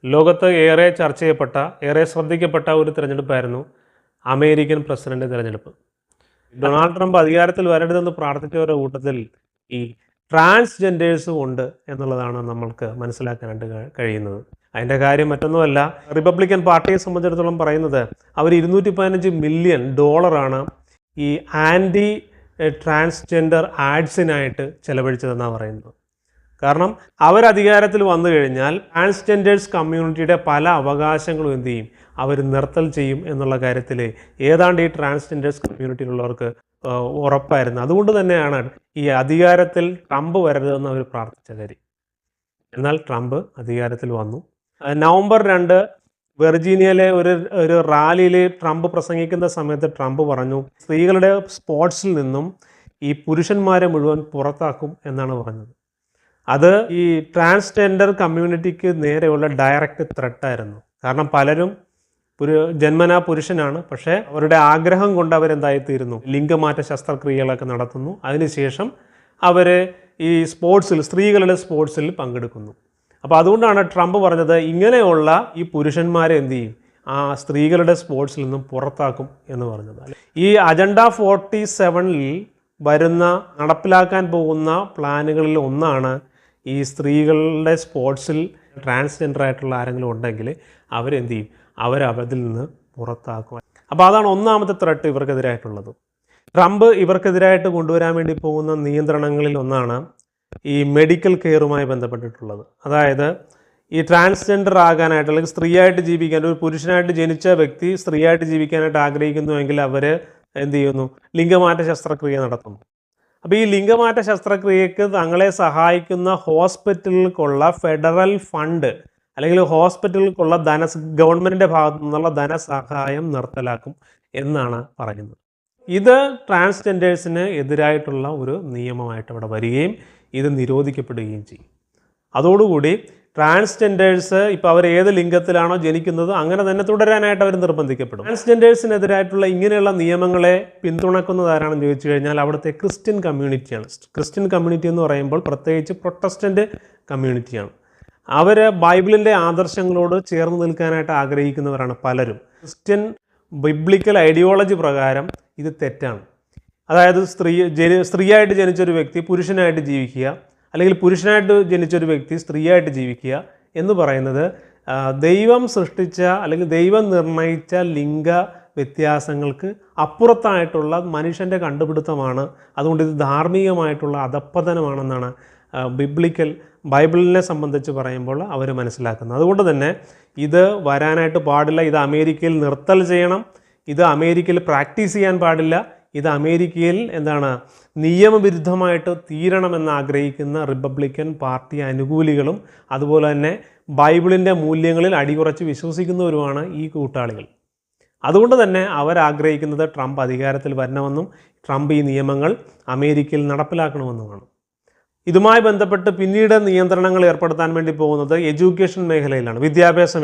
ലോകത്ത് ഏറെ ചർച്ച ചെയ്യപ്പെട്ട, ഏറെ ശ്രദ്ധിക്കപ്പെട്ട ഒരു തിരഞ്ഞെടുപ്പായിരുന്നു അമേരിക്കൻ പ്രസിഡന്റ് തിരഞ്ഞെടുപ്പ്. ഡൊണാൾഡ് ട്രംപ് അധികാരത്തിൽ വരരുതെന്ന് പ്രാർത്ഥിച്ചവരുടെ കൂട്ടത്തിൽ ഈ ട്രാൻസ്ജെൻഡേഴ്സും ഉണ്ട് എന്നുള്ളതാണ് നമ്മൾക്ക് മനസ്സിലാക്കാനായിട്ട് കഴിയുന്നത്. അതിൻ്റെ കാര്യം മറ്റൊന്നുമല്ല, റിപ്പബ്ലിക്കൻ പാർട്ടിയെ സംബന്ധിച്ചിടത്തോളം പറയുന്നത് അവർ $215 മില്യൺ ഈ ആൻറ്റി ട്രാൻസ്ജെൻഡർ ആഡ്സിനായിട്ട് ചെലവഴിച്ചതെന്നാണ് പറയുന്നത്. കാരണം അവരധികാരത്തിൽ വന്നു കഴിഞ്ഞാൽ ട്രാൻസ്ജെൻഡേഴ്സ് കമ്മ്യൂണിറ്റിയുടെ പല അവകാശങ്ങളും എന്ത് ചെയ്യും, അവർ നിർത്തൽ ചെയ്യും എന്നുള്ള കാര്യത്തിൽ ഏതാണ്ട് ഈ ട്രാൻസ്ജെൻഡേഴ്സ് കമ്മ്യൂണിറ്റിയിലുള്ളവർക്ക് ഉറപ്പായിരുന്നു. അതുകൊണ്ട് തന്നെയാണ് ഈ അധികാരത്തിൽ ട്രംപ് വരരുതെന്ന് അവർ പ്രാർത്ഥിച്ച കാര്യം. എന്നാൽ ട്രംപ് അധികാരത്തിൽ വന്നു. നവംബർ 2 വെർജീനിയയിലെ ഒരു റാലിയിൽ ട്രംപ് പ്രസംഗിക്കുന്ന സമയത്ത് ട്രംപ് പറഞ്ഞു, സ്ത്രീകളുടെ സ്പോർട്സിൽ നിന്നും ഈ പുരുഷന്മാരെ മുഴുവൻ പുറത്താക്കും എന്നാണ് പറഞ്ഞത്. അത് ഈ ട്രാൻസ്ജെൻഡർ കമ്മ്യൂണിറ്റിക്ക് നേരെയുള്ള ഡയറക്റ്റ് ത്രെട്ടായിരുന്നു. കാരണം പലരും ജന്മനാ പുരുഷനാണ്, പക്ഷേ അവരുടെ ആഗ്രഹം കൊണ്ട് അവരെന്തായിത്തീരുന്നു, ലിംഗമാറ്റ ശസ്ത്രക്രിയകളൊക്കെ നടത്തുന്നു. അതിനുശേഷം അവർ ഈ സ്ത്രീകളുടെ സ്പോർട്സിൽ പങ്കെടുക്കുന്നു. അപ്പോൾ അതുകൊണ്ടാണ് ട്രംപ് പറഞ്ഞത്, ഇങ്ങനെയുള്ള ഈ പുരുഷന്മാരെ എന്ത് ചെയ്യും, ആ സ്ത്രീകളുടെ സ്പോർട്സിൽ നിന്നും പുറത്താക്കും എന്ന് പറഞ്ഞത്. ഈ അജണ്ട 47 വരുന്ന നടപ്പിലാക്കാൻ പോകുന്ന പ്ലാനുകളിൽ ഒന്നാണ് ഈ സ്ത്രീകളുടെ സ്പോർട്സിൽ ട്രാൻസ്ജെൻഡർ ആയിട്ടുള്ള ആരെങ്കിലും ഉണ്ടെങ്കിൽ അവരെന്ത് ചെയ്യും, അവരതിൽ നിന്ന് പുറത്താക്കും. അപ്പോൾ അതാണ് ഒന്നാമത്തെ ത്രെട്ട് ഇവർക്കെതിരായിട്ടുള്ളത്. ട്രംപ് ഇവർക്കെതിരായിട്ട് കൊണ്ടുവരാൻ വേണ്ടി പോകുന്ന നിയന്ത്രണങ്ങളിൽ ഒന്നാണ് ഈ മെഡിക്കൽ കെയറുമായി ബന്ധപ്പെട്ടിട്ടുള്ളത്. അതായത് ഈ ട്രാൻസ്ജെൻഡർ ആകാനായിട്ട് അല്ലെങ്കിൽ സ്ത്രീയായിട്ട് ജീവിക്കാൻ, ഒരു പുരുഷനായിട്ട് ജനിച്ച വ്യക്തി സ്ത്രീയായിട്ട് ജീവിക്കാനായിട്ട് ആഗ്രഹിക്കുന്നുവെങ്കിൽ അവർ എന്ത് ചെയ്യുന്നു, ലിംഗമാറ്റ ശസ്ത്രക്രിയ നടത്തുന്നു. അപ്പോൾ ഈ ലിംഗമാറ്റ ശസ്ത്രക്രിയക്ക് തങ്ങളെ സഹായിക്കുന്ന ഹോസ്പിറ്റലുകൾക്കുള്ള ഫെഡറൽ ഫണ്ട് അല്ലെങ്കിൽ ഹോസ്പിറ്റലുകൾക്കുള്ള ഗവൺമെൻറ്റിൻ്റെ ഭാഗത്തു നിന്നുള്ള ധനസഹായം നിർത്തലാക്കും എന്നാണ് പറയുന്നത്. ഇത് ട്രാൻസ്ജെൻഡേഴ്സിന് എതിരായിട്ടുള്ള ഒരു നിയമമായിട്ട് അവിടെ വരികയും ഇത് നിരോധിക്കപ്പെടുകയും ചെയ്യും. അതോടുകൂടി ട്രാൻസ്ജെൻഡേഴ്സ് ഇപ്പോൾ അവർ ഏത് ലിംഗത്തിലാണോ ജനിക്കുന്നത് അങ്ങനെ തന്നെ തുടരാനായിട്ട് അവർ നിർബന്ധിക്കപ്പെടും. ട്രാൻസ്ജെൻഡേഴ്സിനെതിരായിട്ടുള്ള ഇങ്ങനെയുള്ള നിയമങ്ങളെ പിന്തുണക്കുന്നത് ആരാണെന്ന് ചോദിച്ചു കഴിഞ്ഞാൽ അവിടുത്തെ ക്രിസ്ത്യൻ കമ്മ്യൂണിറ്റിയാണ്. ക്രിസ്ത്യൻ കമ്മ്യൂണിറ്റി എന്ന് പറയുമ്പോൾ പ്രത്യേകിച്ച് പ്രൊട്ടസ്റ്റൻ്റ് കമ്മ്യൂണിറ്റിയാണ്. അവർ ബൈബിളിൻ്റെ ആദർശങ്ങളോട് ചേർന്ന് നിൽക്കാനായിട്ട് ആഗ്രഹിക്കുന്നവരാണ് പലരും. ക്രിസ്ത്യൻ ബിബ്ലിക്കൽ ഐഡിയോളജി പ്രകാരം ഇത് തെറ്റാണ്. അതായത് സ്ത്രീയായിട്ട് ജനിച്ചൊരു വ്യക്തി പുരുഷനായിട്ട് ജീവിക്കുക, അല്ലെങ്കിൽ പുരുഷനായിട്ട് ജനിച്ചൊരു വ്യക്തി സ്ത്രീയായിട്ട് ജീവിക്കുക എന്ന് പറയുന്നത് ദൈവം സൃഷ്ടിച്ച അല്ലെങ്കിൽ ദൈവം നിർണയിച്ച ലിംഗ വ്യത്യാസങ്ങൾക്ക് അപ്പുറത്തായിട്ടുള്ള മനുഷ്യൻ്റെ കണ്ടുപിടുത്തമാണ്. അതുകൊണ്ട് ഇത് ധാർമ്മികമായിട്ടുള്ള അധപ്പതനമാണെന്നാണ് ബൈബിളിനെ സംബന്ധിച്ച് പറയുമ്പോൾ അവർ മനസ്സിലാക്കുന്നത്. അതുകൊണ്ട് തന്നെ ഇത് വരാനായിട്ട് പാടില്ല. ഇത് അമേരിക്കയിൽ നിർത്തൽ ചെയ്യണം. ഇത് അമേരിക്കയിൽ പ്രാക്ടീസ് ചെയ്യാൻ പാടില്ല. ഇത് അമേരിക്കയിൽ നിയമവിരുദ്ധമായിട്ട് തീരണമെന്ന് ആഗ്രഹിക്കുന്ന റിപ്പബ്ലിക്കൻ പാർട്ടി അനുകൂലികളും അതുപോലെ തന്നെ ബൈബിളിൻ്റെ മൂല്യങ്ങളിൽ അടിയുറച്ച് വിശ്വസിക്കുന്നവരുമാണ് ഈ കൂട്ടാളികൾ. അതുകൊണ്ട് തന്നെ അവരാഗ്രഹിക്കുന്നത് ട്രംപ് അധികാരത്തിൽ വരണമെന്നും ട്രംപ് ഈ നിയമങ്ങൾ അമേരിക്കയിൽ നടപ്പിലാക്കണമെന്നുമാണ്. ഇതുമായി ബന്ധപ്പെട്ട് പിന്നീട് നിയന്ത്രണങ്ങൾ ഏർപ്പെടുത്താൻ വേണ്ടി പോകുന്നത് എഡ്യൂക്കേഷൻ മേഖലയിലാണ്, വിദ്യാഭ്യാസ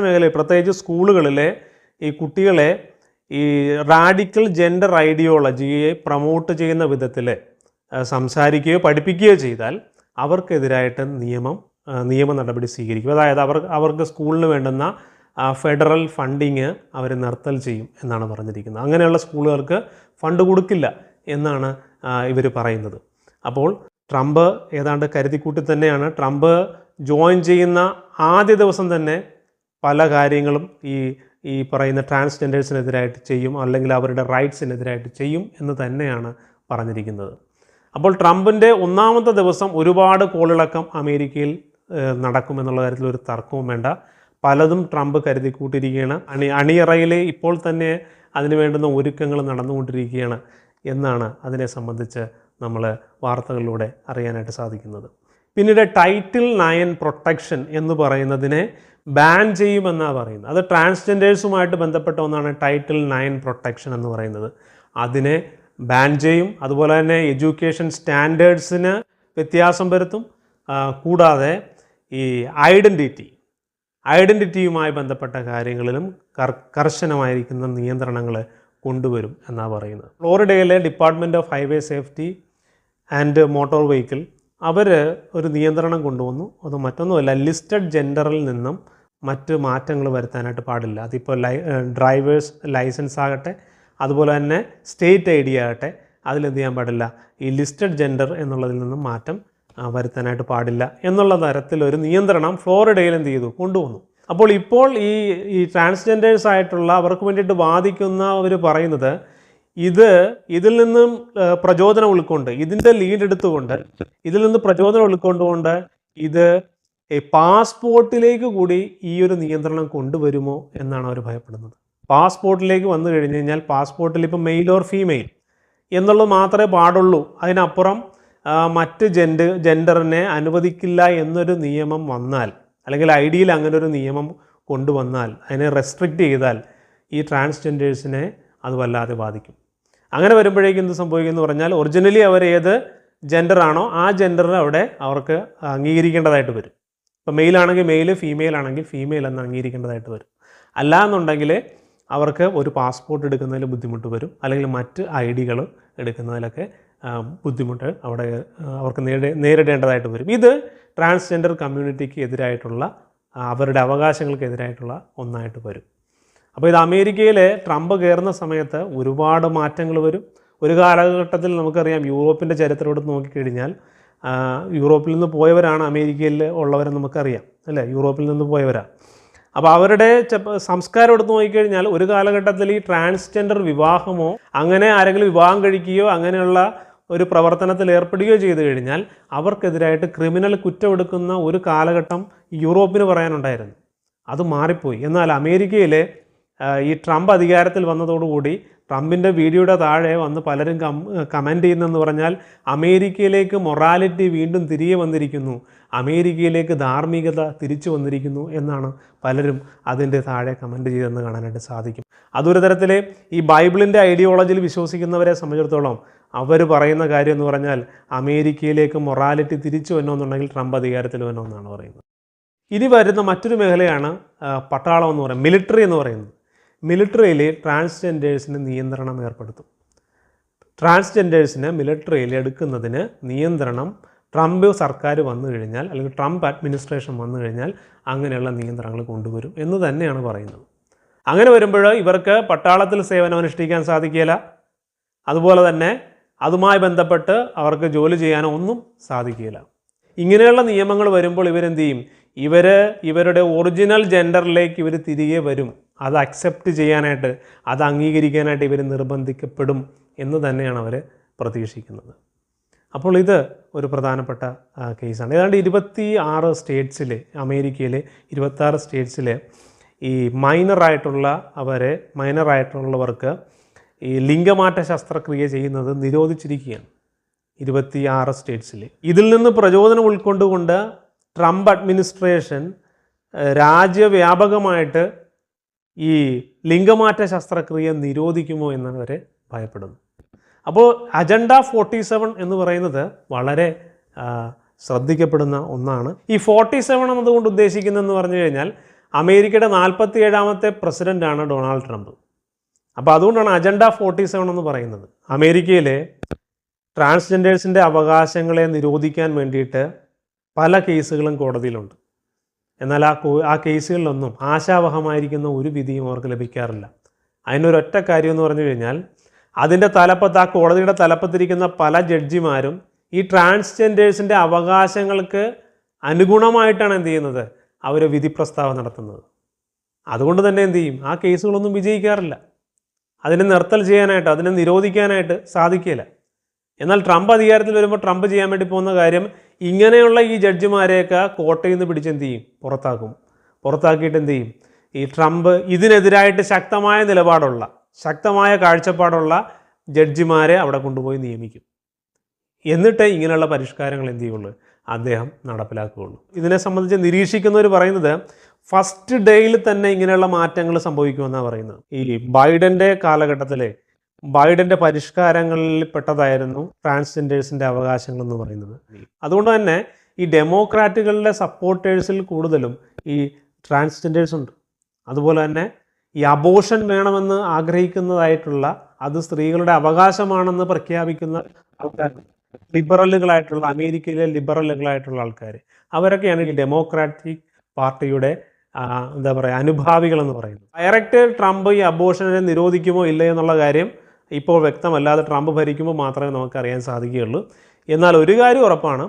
മേഖലയിൽ പ്രത്യേകിച്ച് സ്കൂളുകളിലെ ഈ കുട്ടികളെ ഈ റാഡിക്കൽ ജെൻഡർ ഐഡിയോളജിയെ പ്രൊമോട്ട് ചെയ്യുന്ന വിധത്തിൽ സംസാരിക്കുകയോ പഠിപ്പിക്കുകയോ ചെയ്താൽ അവർക്കെതിരായിട്ട് നിയമ നടപടി സ്വീകരിക്കും. അതായത് അവർക്ക് സ്കൂളിന് വേണ്ടുന്ന ഫെഡറൽ ഫണ്ടിങ് അവർ നിർത്തൽ ചെയ്യും എന്നാണ് പറഞ്ഞിരിക്കുന്നത്. അങ്ങനെയുള്ള സ്കൂളുകൾക്ക് ഫണ്ട് കൊടുക്കില്ല എന്നാണ് ഇവർ പറയുന്നത്. അപ്പോൾ ട്രംപ് ഏതാണ്ട് കരുതിക്കൂട്ടി തന്നെയാണ്. ട്രംപ് ജോയിൻ ചെയ്യുന്ന ആദ്യ ദിവസം തന്നെ പല കാര്യങ്ങളും ഈ പറയുന്ന ട്രാൻസ്ജെൻഡേഴ്സിനെതിരായിട്ട് ചെയ്യും, അല്ലെങ്കിൽ അവരുടെ റൈറ്റ്സിനെതിരായിട്ട് ചെയ്യും എന്ന് തന്നെയാണ് പറഞ്ഞിരിക്കുന്നത്. അപ്പോൾ ട്രംപിൻ്റെ ഒന്നാമത്തെ ദിവസം ഒരുപാട് കോളിളക്കം അമേരിക്കയിൽ നടക്കുമെന്നുള്ള കാര്യത്തിൽ ഒരു തർക്കവും വേണ്ട. പലതും ട്രംപ് കരുതിക്കൂട്ടിയിരിക്കുകയാണ്. അണിയറയിൽ ഇപ്പോൾ തന്നെ അതിന് വേണ്ടുന്ന ഒരുക്കങ്ങൾ നടന്നുകൊണ്ടിരിക്കുകയാണ് എന്നാണ് അതിനെ സംബന്ധിച്ച് നമ്മൾ വാർത്തകളിലൂടെ അറിയാനായിട്ട് സാധിക്കുന്നത്. പിന്നീട് ടൈറ്റിൽ 9 പ്രൊട്ടക്ഷൻ എന്ന് പറയുന്നതിനെ ബാൻ ചെയ്യുമെന്നാണ് പറയുന്നത്. അത് ട്രാൻസ്ജെൻഡേഴ്സുമായിട്ട് ബന്ധപ്പെട്ട ഒന്നാണ് ടൈറ്റിൽ 9 പ്രൊട്ടക്ഷൻ എന്ന് പറയുന്നത്. അതിനെ ബാൻ ചെയ്യും. അതുപോലെ തന്നെ എഡ്യൂക്കേഷൻ സ്റ്റാൻഡേർഡ്സിന് വ്യത്യാസം വരുത്തും. കൂടാതെ ഈ ഐഡൻറ്റിറ്റിയുമായി ബന്ധപ്പെട്ട കാര്യങ്ങളിലും കർശനമായിരിക്കുന്ന നിയന്ത്രണങ്ങൾ കൊണ്ടുവരും എന്നാണ് പറയുന്നത്. ഫ്ലോറിഡയിലെ department of highway safety and motor vehicle അവർ ഒരു നിയന്ത്രണം കൊണ്ടുവന്നു. അത് മറ്റൊന്നുമല്ല, ലിസ്റ്റഡ് ജെൻഡറിൽ നിന്നും മറ്റ് മാറ്റങ്ങൾ വരുത്താനായിട്ട് പാടില്ല. അതിപ്പോൾ ഡ്രൈവേഴ്സ് ലൈസൻസ് ആകട്ടെ, അതുപോലെ തന്നെ സ്റ്റേറ്റ് ഐ ഡി ആകട്ടെ, അതിലെന്ത് ചെയ്യാൻ പാടില്ല, ഈ ലിസ്റ്റഡ് ജെൻഡർ എന്നുള്ളതിൽ നിന്നും മാറ്റം വരുത്താനായിട്ട് പാടില്ല എന്നുള്ള തരത്തിലൊരു നിയന്ത്രണം ഫ്ലോറിഡയിൽ എന്ത് ചെയ്തു, കൊണ്ടുവന്നു. അപ്പോൾ ഇപ്പോൾ ഈ ട്രാൻസ്ജെൻഡേഴ്സ് ആയിട്ടുള്ള അവർക്ക് വേണ്ടിയിട്ട് വാദിക്കുന്നവർ പറയുന്നത് ഇതിൽ നിന്നും പ്രചോദനം ഉൾക്കൊണ്ട്, ഇതിൻ്റെ ലീഡ് എടുത്തുകൊണ്ട്, ഇതിൽ നിന്ന് പ്രചോദനം ഉൾക്കൊണ്ടുകൊണ്ട് ഇത് പാസ്പോർട്ടിലേക്ക് കൂടി ഈ ഒരു നിയന്ത്രണം കൊണ്ടുവരുമോ എന്നാണ് അവർ ഭയപ്പെടുന്നത്. പാസ്പോർട്ടിലേക്ക് വന്നു കഴിഞ്ഞ് കഴിഞ്ഞാൽ പാസ്പോർട്ടിൽ ഇപ്പോൾ മെയിൽ ഓർ ഫീമെയിൽ എന്നുള്ളത് മാത്രമേ പാടുള്ളൂ, അതിനപ്പുറം മറ്റ് ജെൻഡറിനെ അനുവദിക്കില്ല എന്നൊരു നിയമം വന്നാൽ, അല്ലെങ്കിൽ ഐ ഡിയിൽ അങ്ങനെ ഒരു നിയമം കൊണ്ടുവന്നാൽ, അതിനെ റെസ്ട്രിക്റ്റ് ചെയ്താൽ ഈ ട്രാൻസ്ജെൻഡേഴ്സിനെ അത് വല്ലാതെ ബാധിക്കും. അങ്ങനെ വരുമ്പോഴേക്കും എന്ത് സംഭവിക്കുമെന്ന് പറഞ്ഞാൽ, ഒറിജിനലി അവർ ഏത് ജെൻഡറാണോ ആ ജെൻഡറിനെ അവിടെ അവർക്ക് അംഗീകരിക്കേണ്ടതായിട്ട് വരും. ഇപ്പോൾ മെയിലാണെങ്കിൽ മെയിൽ, ഫീമെയിൽ ആണെങ്കിൽ ഫീമെയിൽ എന്ന് അംഗീകരിക്കേണ്ടതായിട്ട് വരും. അല്ല എന്നുണ്ടെങ്കിൽ അവർക്ക് ഒരു പാസ്പോർട്ട് എടുക്കുന്നതിൽ ബുദ്ധിമുട്ട് വരും, അല്ലെങ്കിൽ മറ്റ് ഐ ഡികൾ എടുക്കുന്നതിലൊക്കെ ബുദ്ധിമുട്ട് അവിടെ അവർക്ക് നേരിടേണ്ടതായിട്ട് വരും. ഇത് ട്രാൻസ്ജെൻഡർ കമ്മ്യൂണിറ്റിക്ക് എതിരായിട്ടുള്ള, അവരുടെ അവകാശങ്ങൾക്കെതിരായിട്ടുള്ള ഒന്നായിട്ട് വരും. അപ്പോൾ ഇത് അമേരിക്കയിൽ ട്രംപ് കയറുന്ന സമയത്ത് ഒരുപാട് മാറ്റങ്ങൾ വരും. ഒരു കാലഘട്ടത്തിൽ നമുക്കറിയാം, യൂറോപ്പിൻ്റെ ചരിത്രം എടുത്ത് നോക്കിക്കഴിഞ്ഞാൽ യൂറോപ്പിൽ നിന്ന് പോയവരാണ് അമേരിക്കയിൽ ഉള്ളവരെന്ന് നമുക്കറിയാം, അല്ലേ? യൂറോപ്പിൽ നിന്ന് പോയവരാണ്. അപ്പോൾ അവരുടെ സംസ്കാരം എടുത്ത് നോക്കിക്കഴിഞ്ഞാൽ ഒരു കാലഘട്ടത്തിൽ ഈ ട്രാൻസ്ജെൻഡർ വിവാഹമോ അങ്ങനെ ആരെങ്കിലും വിവാഹം കഴിക്കുകയോ അങ്ങനെയുള്ള ഒരു പ്രവർത്തനത്തിൽ ഏർപ്പെടുകയോ ചെയ്തു കഴിഞ്ഞാൽ അവർക്കെതിരായിട്ട് ക്രിമിനൽ കുറ്റമെടുക്കുന്ന ഒരു കാലഘട്ടം യൂറോപ്പിന് പറയാനുണ്ടായിരുന്നു. അത് മാറിപ്പോയി. എന്നാൽ അമേരിക്കയിൽ ഈ ട്രംപ് അധികാരത്തിൽ വന്നതോടുകൂടി ട്രംപിൻ്റെ വീഡിയോയുടെ താഴെ വന്ന് പലരും കമൻറ്റ് ചെയ്യുന്നതെന്ന് പറഞ്ഞാൽ, അമേരിക്കയിലേക്ക് മൊറാലിറ്റി വീണ്ടും തിരികെ വന്നിരിക്കുന്നു, അമേരിക്കയിലേക്ക് ധാർമ്മികത തിരിച്ചു വന്നിരിക്കുന്നു എന്നാണ് പലരും അതിൻ്റെ താഴെ കമൻറ്റ് ചെയ്തെന്ന് കാണാനായിട്ട് സാധിക്കും. അതൊരു തരത്തിൽ ഈ ബൈബിളിൻ്റെ ഐഡിയോളജിയിൽ വിശ്വസിക്കുന്നവരെ സംബന്ധിച്ചിടത്തോളം അവർ പറയുന്ന കാര്യം എന്ന് പറഞ്ഞാൽ, അമേരിക്കയിലേക്ക് മൊറാലിറ്റി തിരിച്ചു വരണമെന്നുണ്ടെങ്കിൽ ട്രംപ് അധികാരത്തിൽ വരണമെന്നാണ് പറയുന്നത്. ഇനി വരുന്ന മറ്റൊരു മേഖലയാണ് പട്ടാളം എന്ന് പറയുന്നത്, മിലിറ്ററി എന്ന് പറയുന്നത്. മിലിറ്ററിയിൽ ട്രാൻസ്ജെൻഡേഴ്സിന് നിയന്ത്രണം ഏർപ്പെടുത്തും. ട്രാൻസ്ജെൻഡേഴ്സിനെ മിലിറ്ററിയിൽ എടുക്കുന്നതിന് നിയന്ത്രണം ട്രംപ് സർക്കാർ വന്നു കഴിഞ്ഞാൽ, അല്ലെങ്കിൽ ട്രംപ് അഡ്മിനിസ്ട്രേഷൻ വന്നു കഴിഞ്ഞാൽ അങ്ങനെയുള്ള നിയന്ത്രണങ്ങൾ കൊണ്ടുവരും എന്ന് തന്നെയാണ് പറയുന്നത്. അങ്ങനെ വരുമ്പോൾ ഇവർക്ക് പട്ടാളത്തിൽ സേവനം അനുഷ്ഠിക്കാൻ സാധിക്കില്ല, അതുപോലെ തന്നെ അതുമായി ബന്ധപ്പെട്ട് അവർക്ക് ജോലി ചെയ്യാനോ ഒന്നും സാധിക്കില്ല. ഇങ്ങനെയുള്ള നിയമങ്ങൾ വരുമ്പോൾ ഇവരെന്ത് ചെയ്യും, ഇവരുടെ ഒറിജിനൽ ജെൻഡറിലേക്ക് ഇവർ തിരികെ വരും. അത് അക്സെപ്റ്റ് ചെയ്യാനായിട്ട്, അത് അംഗീകരിക്കാനായിട്ട് ഇവർ നിർബന്ധിക്കപ്പെടും എന്ന് തന്നെയാണ് അവർ പ്രതീക്ഷിക്കുന്നത്. അപ്പോൾ ഇത് ഒരു പ്രധാനപ്പെട്ട കേസാണ്. ഏതാണ്ട് 26 സ്റ്റേറ്റ്സിൽ, അമേരിക്കയിൽ 26 സ്റ്റേറ്റ്സിൽ ഈ മൈനറായിട്ടുള്ളവർക്ക് ഈ ലിംഗമാറ്റ ശസ്ത്രക്രിയ ചെയ്യുന്നത് നിരോധിച്ചിരിക്കുകയാണ് 26 സ്റ്റേറ്റ്സിൽ. ഇതിൽ നിന്ന് പ്രചോദനം ഉൾക്കൊണ്ടുകൊണ്ട് ട്രംപ് അഡ്മിനിസ്ട്രേഷൻ രാജ്യവ്യാപകമായിട്ട് ഈ ലിംഗമാറ്റ ശസ്ത്രക്രിയ നിരോധിക്കുമോ എന്നവരെ ഭയപ്പെടുന്നു. അപ്പോൾ അജണ്ട 47 എന്ന് പറയുന്നത് വളരെ ശ്രദ്ധിക്കപ്പെടുന്ന ഒന്നാണ്. ഈ 47 എന്നതുകൊണ്ട് ഉദ്ദേശിക്കുന്നതെന്ന് പറഞ്ഞു കഴിഞ്ഞാൽ, അമേരിക്കയുടെ 47ാമത്തെ പ്രസിഡൻ്റാണ് ഡൊണാൾഡ് ട്രംപ്. അപ്പോൾ അതുകൊണ്ടാണ് അജണ്ട 47 എന്ന് പറയുന്നത്. അമേരിക്കയിലെ ട്രാൻസ്ജെൻഡേഴ്സിൻ്റെ അവകാശങ്ങളെ നിരോധിക്കാൻ വേണ്ടിയിട്ട് പല കേസുകളും കോടതിയിലുണ്ട്. എന്നാൽ ആ കേസുകളിലൊന്നും ആശാവഹമായിരിക്കുന്ന ഒരു വിധിയും അവർക്ക് ലഭിക്കാറില്ല. അതിനൊരൊറ്റ കാര്യം എന്ന് പറഞ്ഞു കഴിഞ്ഞാൽ, അതിൻ്റെ തലപ്പത്ത്, ആ കോടതിയുടെ തലപ്പത്തിരിക്കുന്ന പല ജഡ്ജിമാരും ഈ ട്രാൻസ്ജെൻഡേഴ്സിൻ്റെ അവകാശങ്ങൾക്ക് അനുഗുണമായിട്ടാണ് എന്ത് ചെയ്യുന്നത്, അവർ വിധി പ്രസ്താവന നടത്തുന്നത്. അതുകൊണ്ട് തന്നെ എന്ത് ചെയ്യും, ആ കേസുകളൊന്നും വിജയിക്കാറില്ല. അതിനെ നിർത്തൽ ചെയ്യാനായിട്ട്, അതിനെ നിരോധിക്കാനായിട്ട് സാധിക്കില്ല. എന്നാൽ ട്രംപ് അധികാരത്തിൽ വരുമ്പോൾ ട്രംപ് ചെയ്യാൻ വേണ്ടി പോകുന്ന കാര്യം, ഇങ്ങനെയുള്ള ഈ ജഡ്ജിമാരെയൊക്കെ കോട്ടയിൽ നിന്ന് പിടിച്ചെന്ത് ചെയ്യും, പുറത്താക്കിയിട്ട് എന്ത് ചെയ്യും, ഈ ട്രംപ് ഇതിനെതിരായിട്ട് ശക്തമായ നിലപാടുള്ള, ശക്തമായ കാഴ്ചപ്പാടുള്ള ജഡ്ജിമാരെ അവിടെ കൊണ്ടുപോയി നിയമിക്കും. എന്നിട്ട് ഇങ്ങനെയുള്ള പരിഷ്കാരങ്ങൾ എന്ത് ചെയ്യുള്ളൂ, അദ്ദേഹം നടപ്പിലാക്കുകയുള്ളൂ. ഇതിനെ സംബന്ധിച്ച് നിരീക്ഷിക്കുന്നവർ പറയുന്നത്, ഫസ്റ്റ് ഡേയിൽ തന്നെ ഇങ്ങനെയുള്ള മാറ്റങ്ങൾ സംഭവിക്കുമെന്നാണ് പറയുന്നത്. ഈ ബൈഡൻ്റെ കാലഘട്ടത്തിലെ ബൈഡൻ്റെ പരിഷ്കാരങ്ങളിൽ പെട്ടതായിരുന്നു ട്രാൻസ്ജെൻഡേഴ്സിൻ്റെ അവകാശങ്ങൾ എന്ന് പറയുന്നത്. അതുകൊണ്ട് തന്നെ ഈ ഡെമോക്രാറ്റുകളുടെ സപ്പോർട്ടേഴ്സിൽ കൂടുതലും ഈ ട്രാൻസ്ജെൻഡേഴ്സ് ഉണ്ട്. അതുപോലെ തന്നെ ഈ അബോർഷൻ വേണമെന്ന് ആഗ്രഹിക്കുന്നതായിട്ടുള്ള, അത് സ്ത്രീകളുടെ അവകാശമാണെന്ന് പ്രഖ്യാപിക്കുന്ന ആൾക്കാരുണ്ട്. ലിബറലുകളായിട്ടുള്ള അമേരിക്കയിലെ ലിബറലുകളായിട്ടുള്ള ആൾക്കാർ, അവരൊക്കെയാണ് ഈ ഡെമോക്രാറ്റിക് പാർട്ടിയുടെ എന്താ പറയുക അനുഭാവികൾ എന്ന് പറയുന്നത്. ഡയറക്റ്റ് ട്രംപ് ഈ അബോർഷനെ നിരോധിക്കുമോ ഇല്ലയോ എന്നുള്ള കാര്യം ഇപ്പോൾ വ്യക്തമല്ലാതെ ട്രംപ് ഭരിക്കുമ്പോൾ മാത്രമേ നമുക്കറിയാൻ സാധിക്കുകയുള്ളൂ. എന്നാൽ ഒരു കാര്യം ഉറപ്പാണ്,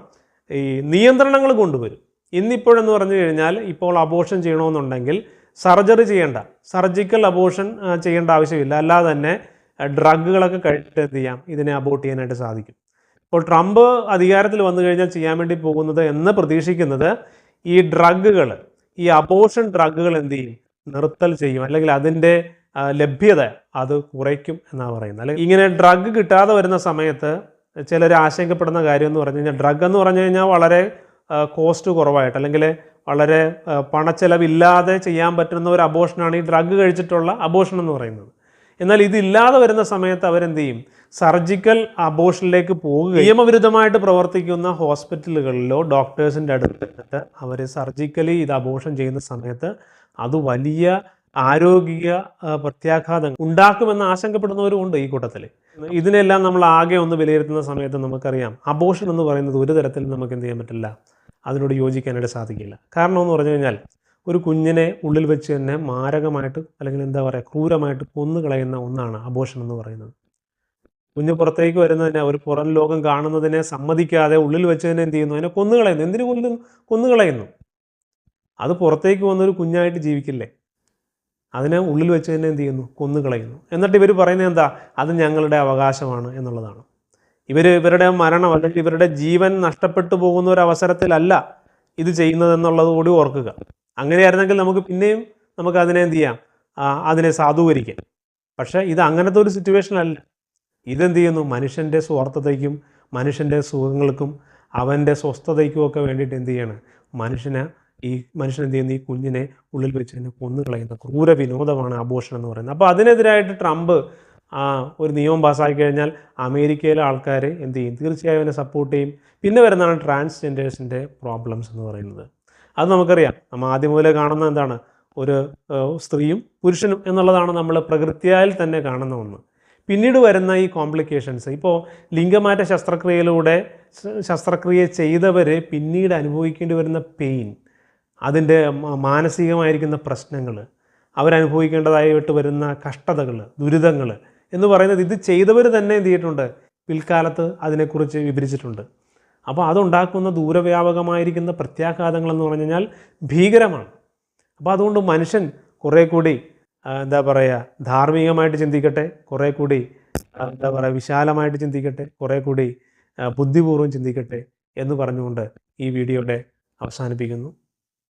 ഈ നിയന്ത്രണങ്ങൾ കൊണ്ടുവരും. ഇന്നിപ്പോഴെന്ന് പറഞ്ഞു കഴിഞ്ഞാൽ ഇപ്പോൾ അബോർഷൻ ചെയ്യണമെന്നുണ്ടെങ്കിൽ സർജറി ചെയ്യേണ്ട, സർജിക്കൽ അബോർഷൻ ചെയ്യേണ്ട ആവശ്യമില്ല. അല്ലാതെ തന്നെ ഡ്രഗുകളൊക്കെ കഴിച്ചിട്ട് എന്ത് ചെയ്യാം, ഇതിനെ അബോർട്ട് ചെയ്യാനായിട്ട് സാധിക്കും. ഇപ്പോൾ ട്രംപ് അധികാരത്തിൽ വന്നു കഴിഞ്ഞാൽ ചെയ്യാൻ വേണ്ടി പോകുന്നത് എന്ന് പ്രതീക്ഷിക്കുന്നത് ഈ ഡ്രഗുകൾ, ഈ അബോർഷൻ ഡ്രഗുകൾ എന്ത് ചെയ്യും, നിർത്തൽ ചെയ്യും, അല്ലെങ്കിൽ അതിൻ്റെ ലഭ്യത അത് കുറയ്ക്കും എന്നാണ് പറയുന്നത്. അല്ലെങ്കിൽ ഇങ്ങനെ ഡ്രഗ് കിട്ടാതെ വരുന്ന സമയത്ത് ചിലർ ആശങ്കപ്പെടുന്ന കാര്യം എന്ന് പറഞ്ഞു കഴിഞ്ഞാൽ, ഡ്രഗ് എന്ന് പറഞ്ഞു കഴിഞ്ഞാൽ വളരെ കോസ്റ്റ് കുറവായിട്ട് അല്ലെങ്കിൽ വളരെ പണച്ചെലവില്ലാതെ ചെയ്യാൻ പറ്റുന്ന ഒരു അബോർഷനാണ് ഈ ഡ്രഗ് കഴിച്ചിട്ടുള്ള അബോർഷൻ എന്ന് പറയുന്നത്. എന്നാൽ ഇതില്ലാതെ വരുന്ന സമയത്ത് അവരെന്ത് ചെയ്യും, സർജിക്കൽ അബോർഷനിലേക്ക് പോകുക. നിയമവിരുദ്ധമായിട്ട് പ്രവർത്തിക്കുന്ന ഹോസ്പിറ്റലുകളിലോ ഡോക്ടേഴ്സിൻ്റെ അടുത്തിട്ട് അവർ സർജിക്കലി ഇത് അബോർഷൻ ചെയ്യുന്ന സമയത്ത് അത് വലിയ ആരോഗ്യ പ്രത്യാഘാതങ്ങൾ ഉണ്ടാക്കുമെന്ന് ആശങ്കപ്പെടുന്നവരുമുണ്ട് ഈ കൂട്ടത്തിൽ. ഇതിനെല്ലാം നമ്മൾ ആകെ ഒന്ന് വിലയിരുത്തുന്ന സമയത്ത് നമുക്കറിയാം, അബോർഷൻ എന്ന് പറയുന്നത് ഒരു തരത്തിലും നമുക്ക് എന്ത് ചെയ്യാൻ പറ്റില്ല, അതിനോട് യോജിക്കാനായിട്ട് സാധിക്കില്ല. കാരണം എന്ന് പറഞ്ഞു കഴിഞ്ഞാൽ, ഒരു കുഞ്ഞിനെ ഉള്ളിൽ വെച്ച് തന്നെ മാരകമായിട്ട് അല്ലെങ്കിൽ എന്താ പറയുക ക്രൂരമായിട്ട് കൊന്നുകളയുന്ന ഒന്നാണ് അബോർഷൻ എന്ന് പറയുന്നത്. കുഞ്ഞ് പുറത്തേക്ക് വരുന്നതിനെ, ഒരു പുറം ലോകം കാണുന്നതിനെ സമ്മതിക്കാതെ ഉള്ളിൽ വെച്ച് തന്നെ എന്ത് ചെയ്യുന്നു, അതിനെ കൊന്നുകളയുന്നു. എന്തിനു കൊന്നുകളയുന്നു? അത് പുറത്തേക്ക് വന്നൊരു കുഞ്ഞായിട്ട് ജീവിക്കില്ലേ, അതിനെ ഉള്ളിൽ വെച്ച് തന്നെ എന്ത് ചെയ്യുന്നു, കൊന്നുകളയുന്നു. എന്നിട്ട് ഇവർ പറയുന്നത് എന്താ, അത് ഞങ്ങളുടെ അവകാശമാണ് എന്നുള്ളതാണ്. ഇവരുടെ മരണം അല്ലെങ്കിൽ ഇവരുടെ ജീവൻ നഷ്ടപ്പെട്ടു പോകുന്ന ഒരു അവസരത്തിലല്ല ഇത് ചെയ്യുന്നതെന്നുള്ളത് കൂടി ഓർക്കുക. അങ്ങനെയായിരുന്നെങ്കിൽ പിന്നെയും നമുക്ക് അതിനെ എന്ത് ചെയ്യാം, അതിനെ സാധൂകരിക്കാം. പക്ഷേ ഇത് അങ്ങനത്തെ ഒരു സിറ്റുവേഷൻ അല്ല. ഇതെന്ത് ചെയ്യുന്നു, മനുഷ്യൻ്റെ സ്വാർത്ഥതയ്ക്കും മനുഷ്യൻ്റെ സുഖങ്ങൾക്കും അവൻ്റെ സ്വസ്ഥതയ്ക്കും ഒക്കെ വേണ്ടിയിട്ട് എന്ത് ചെയ്യാണ്, മനുഷ്യൻ എന്ത് ചെയ്യുന്നു, ഈ കുഞ്ഞിനെ ഉള്ളിൽ വെച്ച് തന്നെ കൊന്നുകളയുന്ന ക്രൂര വിനോദമാണ് അബോർഷൻ എന്ന് പറയുന്നത്. അപ്പോൾ അതിനെതിരായിട്ട് ട്രംപ് ഒരു നിയമം പാസ്സാക്കി കഴിഞ്ഞാൽ അമേരിക്കയിലെ ആൾക്കാർ എന്ത് ചെയ്യും, തീർച്ചയായും അതിനെ സപ്പോർട്ട് ചെയ്യും. പിന്നെ വരുന്നതാണ് ട്രാൻസ്ജെൻഡേഴ്സിൻ്റെ പ്രോബ്ലംസ് എന്ന് പറയുന്നത്. അത് നമുക്കറിയാം, നമ്മൾ ആദ്യം മുതലേ കാണുന്ന എന്താണ്, ഒരു സ്ത്രീയും പുരുഷനും എന്നുള്ളതാണ് നമ്മൾ പ്രകൃതിയാൽ തന്നെ കാണുന്ന ഒന്ന്. പിന്നീട് വരുന്ന ഈ കോംപ്ലിക്കേഷൻസ്, ഇപ്പോൾ ലിംഗമാറ്റ ശസ്ത്രക്രിയ ചെയ്തവർ പിന്നീട് അനുഭവിക്കേണ്ടി വരുന്ന പെയിൻ, അതിൻ്റെ മാനസികമായിരിക്കുന്ന പ്രശ്നങ്ങൾ, അവരനുഭവിക്കേണ്ടതായിട്ട് വരുന്ന കഷ്ടതകൾ, ദുരിതങ്ങൾ എന്ന് പറയുന്നത് ഇത് ചെയ്തവർ തന്നെ എന്ത് ചെയ്തിട്ടുണ്ട്, പിൽക്കാലത്ത് അതിനെക്കുറിച്ച് വിവരിച്ചിട്ടുണ്ട്. അപ്പോൾ അതുണ്ടാക്കുന്ന ദൂരവ്യാപകമായിരിക്കുന്ന പ്രത്യാഘാതങ്ങളെന്ന് പറഞ്ഞു കഴിഞ്ഞാൽ ഭീകരമാണ്. അപ്പോൾ അതുകൊണ്ട് മനുഷ്യൻ കുറേ കൂടി എന്താ പറയുക ധാർമ്മികമായിട്ട് ചിന്തിക്കട്ടെ, കുറേ കൂടി എന്താ പറയുക വിശാലമായിട്ട് ചിന്തിക്കട്ടെ, കുറേ കൂടി ബുദ്ധിപൂർവ്വം ചിന്തിക്കട്ടെ എന്ന് പറഞ്ഞുകൊണ്ട് ഈ വീഡിയോയുടെ അവസാനിപ്പിക്കുന്നു.